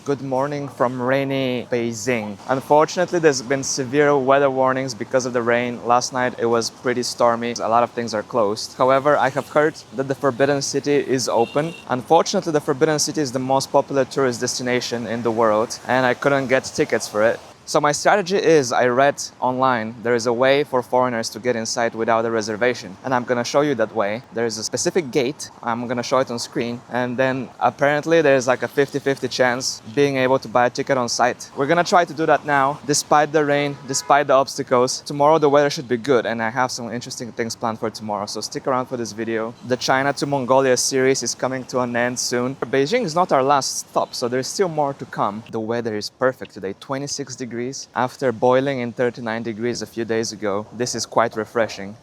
Good morning from rainy Beijing. Unfortunately, there's been severe weather warnings because of the rain. Last night it was pretty stormy. A lot of things are closed. However, I have heard that the Forbidden City is open. Unfortunately, the Forbidden City is the most popular tourist destination in the world, and I couldn't get tickets for it. So my strategy is, I read online there is a way for foreigners to get inside without a reservation, and I'm gonna show you that way. There's a specific gate, I'm gonna show it on screen, and then apparently there's like a 50-50 chance being able to buy a ticket on site. We're gonna try to do that now, despite the rain, despite the obstacles. Tomorrow the weather should be good, and I have some interesting things planned for tomorrow, so stick around for this video. The China to Mongolia series is coming to an end soon. Beijing is not our last stop, so there's still more to come. The weather is perfect today, 26 degrees. After boiling in 39 degrees a few days ago, this is quite refreshing.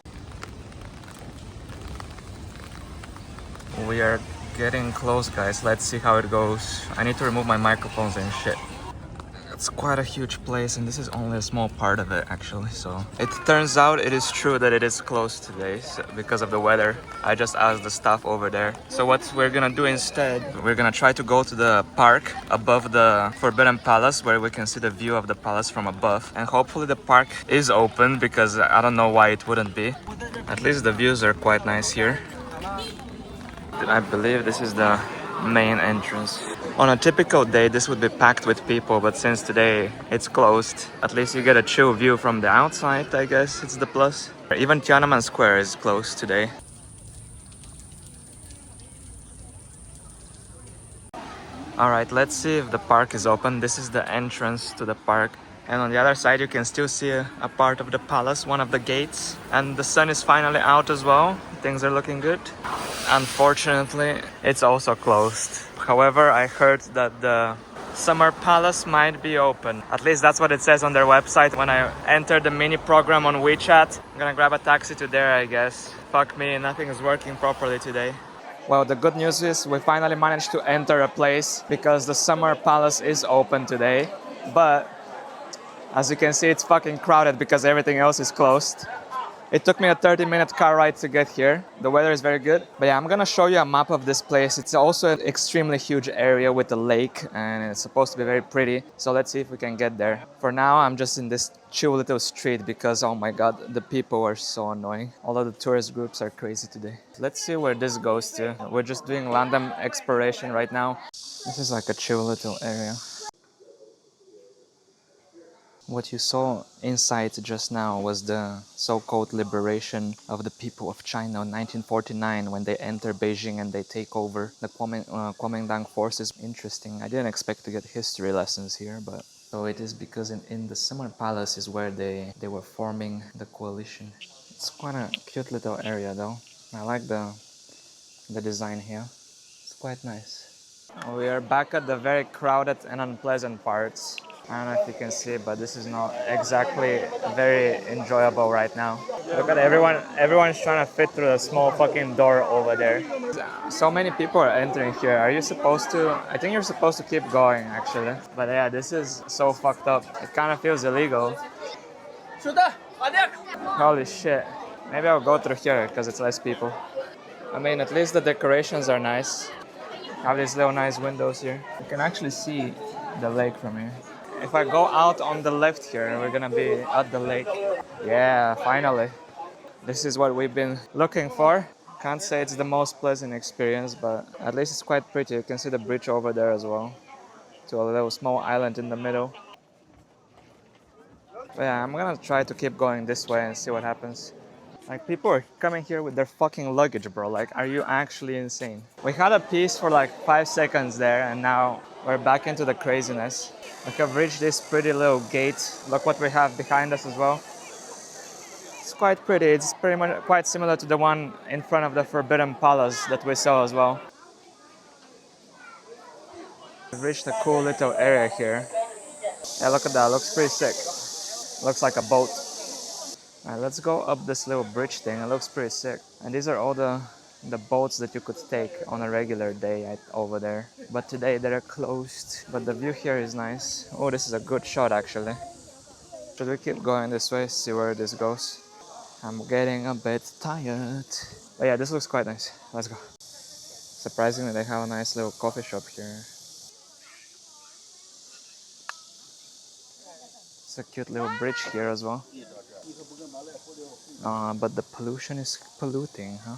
We are getting close, guys. Let's see how it goes. I need to remove my microphones and shit. It's quite a huge place, and this is only a small part of it, actually. So it turns out it is true that it is closed today because of the weather. I just asked the staff over there. So what we're gonna do instead, we're gonna try to go to the park above the Forbidden Palace, where we can see the view of the palace from above. And hopefully the park is open, because I don't know why it wouldn't be. At least the views are quite nice here. I believe this is the main entrance. On a typical day, this would be packed with people, but since today it's closed, at least you get a chill view from the outside, I guess it's the plus. Even Tiananmen Square is closed today. Alright, let's see if the park is open. This is the entrance to the park. And on the other side you can still see a part of the palace, one of the gates. And the sun is finally out as well. Things are looking good. Unfortunately, it's also closed. However, I heard that the summer palace might be open. At least that's what it says on their website. When I entered the mini program on WeChat, I'm gonna grab a taxi to there, I guess. Fuck me, nothing is working properly today. Well, the good news is we finally managed to enter a place because the summer palace is open today. But as you can see, it's fucking crowded because everything else is closed. It took me a 30-minute car ride to get here. The weather is very good. But yeah, I'm gonna show you a map of this place. It's also an extremely huge area with a lake, and it's supposed to be very pretty. So let's see if we can get there. For now, I'm just in this chill little street because, oh my god, the people are so annoying. All of the tourist groups are crazy today. Let's see where this goes to. We're just doing random exploration right now. This is like a chill little area. What you saw inside just now was the so-called liberation of the people of China in 1949 when they enter Beijing and they take over the Kuomintang forces. Interesting. I didn't expect to get history lessons here, but so it is because in the Summer Palace is where they were forming the coalition. It's quite a cute little area though. I like the design here. It's quite nice. We are back at the very crowded and unpleasant parts. I don't know if you can see, but this is not exactly very enjoyable right now. Look at everyone's trying to fit through the small fucking door over there. So many people are entering here. Are you supposed to? I think you're supposed to keep going actually. But yeah, this is so fucked up. It kind of feels illegal. Holy shit. Maybe I'll go through here because it's less people. I mean, at least the decorations are nice. Have these little nice windows here. You can actually see the lake from here. If I go out on the left here, we're gonna be at the lake. Yeah, finally. This is what we've been looking for. Can't say it's the most pleasant experience, but at least it's quite pretty. You can see the bridge over there as well, to a little small island in the middle. But yeah, I'm gonna try to keep going this way and see what happens. Like, people are coming here with their fucking luggage, bro. Like, are you actually insane? We had a peace for like 5 seconds there, and now we're back into the craziness. We have reached this pretty little gate. Look what we have behind us as well. It's quite pretty. It's pretty much quite similar to the one in front of the Forbidden Palace that we saw as well. We've reached a cool little area here. Yeah, look at that. Looks pretty sick. Looks like a boat. Alright, let's go up this little bridge thing. It looks pretty sick. And these are all the boats that you could take on a regular day over there. But today they're closed. But the view here is nice. Oh, this is a good shot actually. Should we keep going this way, see where this goes? I'm getting a bit tired. But yeah, this looks quite nice. Let's go. Surprisingly, they have a nice little coffee shop here. It's a cute little bridge here as well. But the pollution is polluting, huh?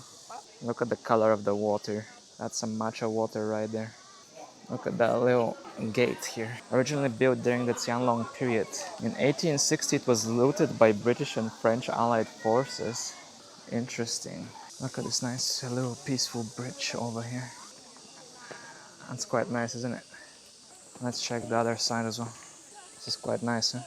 Look at the color of the water. That's some matcha water right there. Look at that little gate here. Originally built during the Tiananmen period. In 1860 it was looted by British and French allied forces. Interesting. Look at this nice little peaceful bridge over here. That's quite nice, isn't it? Let's check the other side as well. This is quite nice, huh?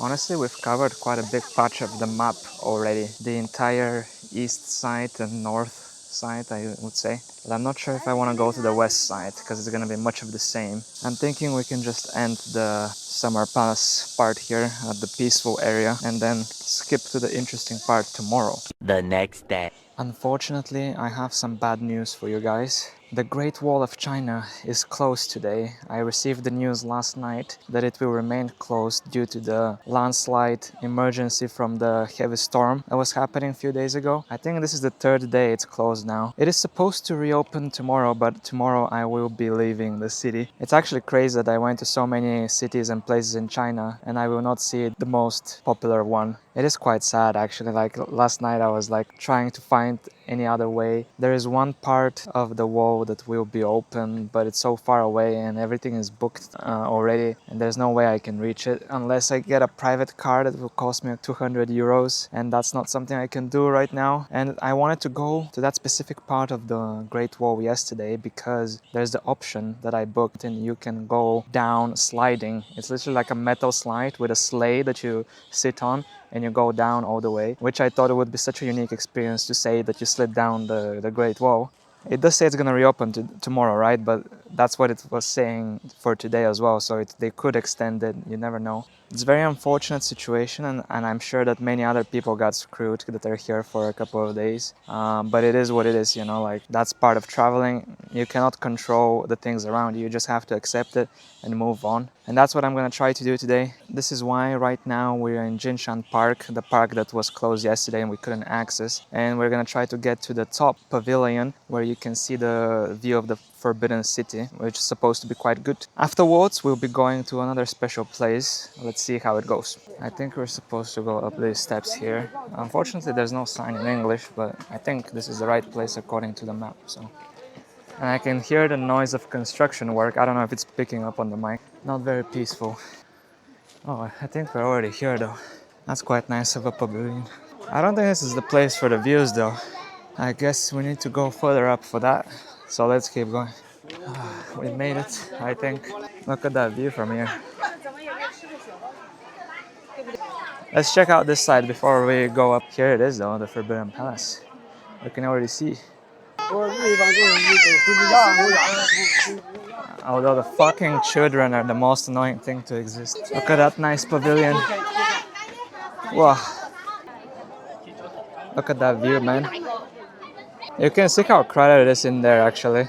Honestly, we've covered quite a big patch of the map already. The entire east side and north side, I would say. But I'm not sure if I want to go to the west side, because it's going to be much of the same. I'm thinking we can just end the Summer Palace part here at the peaceful area and then skip to the interesting part tomorrow. The next day. Unfortunately, I have some bad news for you guys. The Great Wall of China is closed today. I received the news last night that it will remain closed due to the landslide emergency from the heavy storm that was happening a few days ago. I think this is the third day it's closed now. It is supposed to reopen tomorrow, but tomorrow I will be leaving the city. It's actually crazy that I went to so many cities and places in China and I will not see the most popular one. It is quite sad actually. Like last night I was like trying to find any other way. There is one part of the wall that will be open, but it's so far away and everything is booked already, and there's no way I can reach it unless I get a private car that will cost me like 200 euros, and that's not something I can do right now. And I wanted to go to that specific part of the Great Wall yesterday because there's the option that I booked and you can go down sliding. It's literally like a metal slide with a sleigh that you sit on and you go down all the way, which I thought it would be such a unique experience to say that you slid down the Great Wall. It does say it's going to reopen tomorrow, right? But that's what it was saying for today as well, so they could extend it, you never know. It's a very unfortunate situation, and I'm sure that many other people got screwed that are here for a couple of days. But it is what it is, you know, like that's part of traveling. You cannot control the things around you, you just have to accept it and move on. And that's what I'm going to try to do today. This is why right now we're in Jinshan Park, the park that was closed yesterday and we couldn't access. And we're going to try to get to the top pavilion where you can see the view of the Forbidden City, which is supposed to be quite good. Afterwards, we'll be going to another special place. Let's see how it goes. I think we're supposed to go up these steps here. Unfortunately, there's no sign in English, but I think this is the right place according to the map. So. And I can hear the noise of construction work. I don't know if it's picking up on the mic. Not very peaceful. Oh, I think we're already here though. That's quite nice of a pavilion. I don't think this is the place for the views though. I guess we need to go further up for that. So let's keep going. We made it, I think. Look at that view from here. Let's check out this side before we go up. Here it is though, the Forbidden Palace. You can already see. Although the fucking children are the most annoying thing to exist. Look at that nice pavilion. Wow. Look at that view, man. You can see how crowded it is in there actually.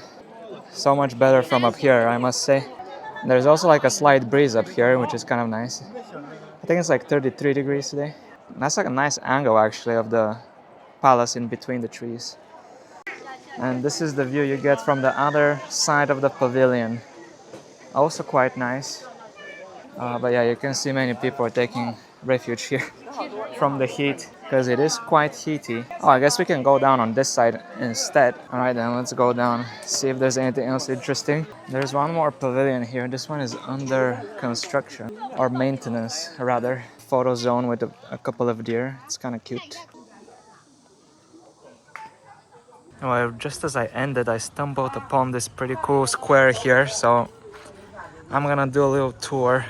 So much better from up here, I must say. There's also like a slight breeze up here, which is kind of nice. I think it's like 33 degrees today. That's like a nice angle actually of the palace in between the trees. And this is the view you get from the other side of the pavilion. Also quite nice. But yeah, you can see many people are taking refuge here from the heat because it is quite heaty. Oh, I guess we can go down on this side instead. Alright then, let's go down, see if there's anything else interesting. There's one more pavilion here. This one is under construction, or maintenance rather. Photo zone with a couple of deer. It's kind of cute. Well, just as I ended, I stumbled upon this pretty cool square here, so I'm gonna do a little tour.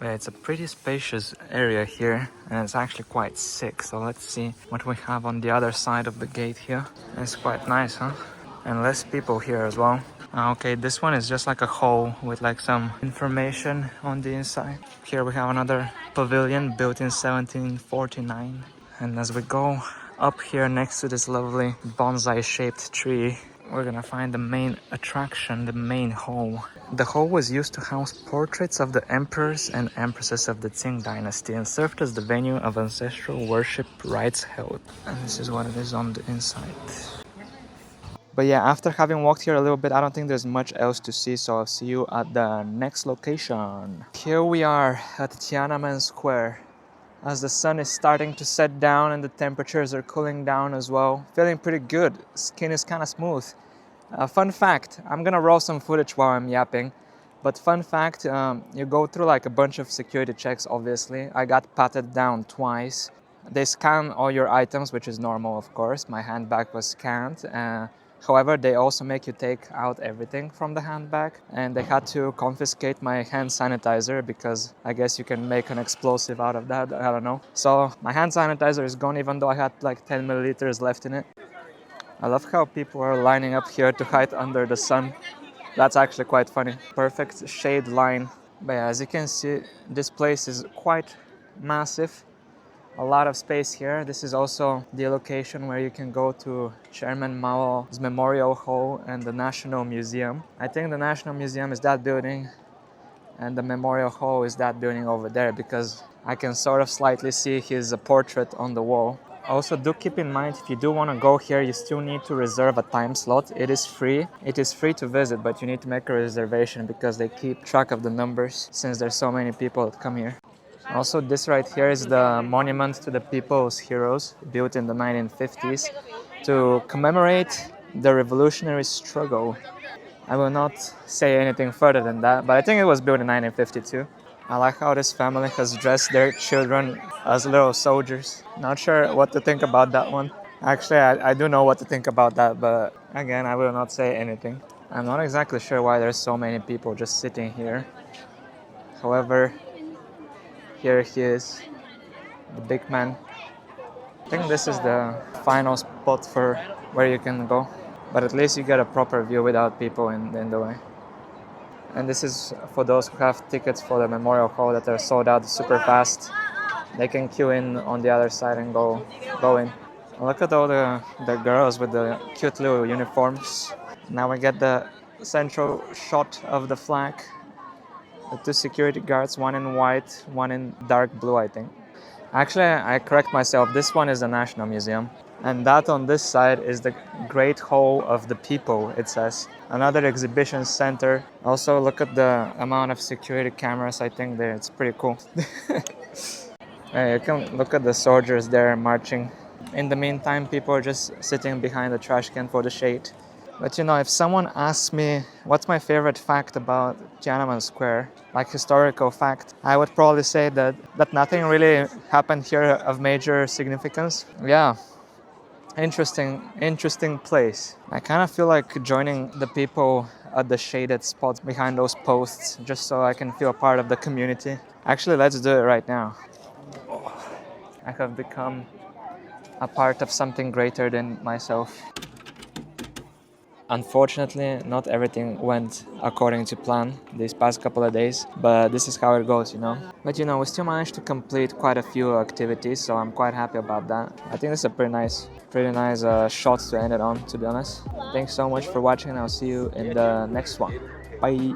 Yeah, it's a pretty spacious area here, and it's actually quite sick, so let's see what we have on the other side of the gate here. It's quite nice, huh? And less people here as well. Okay, this one is just like a hall with like some information on the inside. Here we have another pavilion built in 1749. And as we go up here next to this lovely bonsai-shaped tree, we're gonna find the main attraction, the main hall. The hall was used to house portraits of the emperors and empresses of the Qing dynasty and served as the venue of ancestral worship rites held. And this is what it is on the inside. But yeah, after having walked here a little bit, I don't think there's much else to see, so I'll see you at the next location. Here we are at Tiananmen Square. As the sun is starting to set down and the temperatures are cooling down as well. Feeling pretty good. Skin is kind of smooth. Fun fact, I'm gonna roll some footage while I'm yapping. But fun fact, you go through like a bunch of security checks, obviously. I got patted down twice. They scan all your items, which is normal, of course. My handbag was scanned. However, they also make you take out everything from the handbag, and they had to confiscate my hand sanitizer because I guess you can make an explosive out of that. I don't know. So my hand sanitizer is gone, even though I had like 10 milliliters left in it. I love how people are lining up here to hide under the sun. That's actually quite funny. Perfect shade line. But yeah, as you can see, this place is quite massive. A lot of space here. This is also the location where you can go to Chairman Mao's Memorial Hall and the National Museum. I think the National Museum is that building and the Memorial Hall is that building over there because I can sort of slightly see his portrait on the wall. Also, do keep in mind, if you do want to go here, you still need to reserve a time slot. It is free. It is free to visit, but you need to make a reservation because they keep track of the numbers since there's so many people that come here. Also, this right here is the monument to the people's heroes, built in the 1950s to commemorate the revolutionary struggle. I will not say anything further than that, but I think it was built in 1952. I like how this family has dressed their children as little soldiers. Not sure what to think about that one. Actually, I do know what to think about that, but again, I will not say anything. I'm not exactly sure why there's so many people just sitting here. However, here he is, the big man. I think this is the final spot for where you can go, but at least you get a proper view without people in the way. And this is for those who have tickets for the Memorial Hall that are sold out super fast. They can queue in on the other side and go in. Look at all the girls with the cute little uniforms. Now we get the central shot of the flag. The two security guards, one in white, one in dark blue, I think. Actually, I correct myself, this one is the National Museum. And that on this side is the Great Hall of the People, it says. Another exhibition center. Also, look at the amount of security cameras, I think there. It's pretty cool. You can look at the soldiers there marching. In the meantime, people are just sitting behind the trash can for the shade. But you know, if someone asks me what's my favorite fact about Tiananmen Square, like historical fact, I would probably say that nothing really happened here of major significance. Yeah, interesting place. I kind of feel like joining the people at the shaded spots behind those posts just so I can feel part of the community. Actually, let's do it right now. I have become a part of something greater than myself. Unfortunately, not everything went according to plan these past couple of days, but this is how it goes, you know. But you know, we still managed to complete quite a few activities, so I'm quite happy about that. I think this is a pretty nice shot to end it on, to be honest. Thanks so much for watching, and I'll see you in the next one. Bye!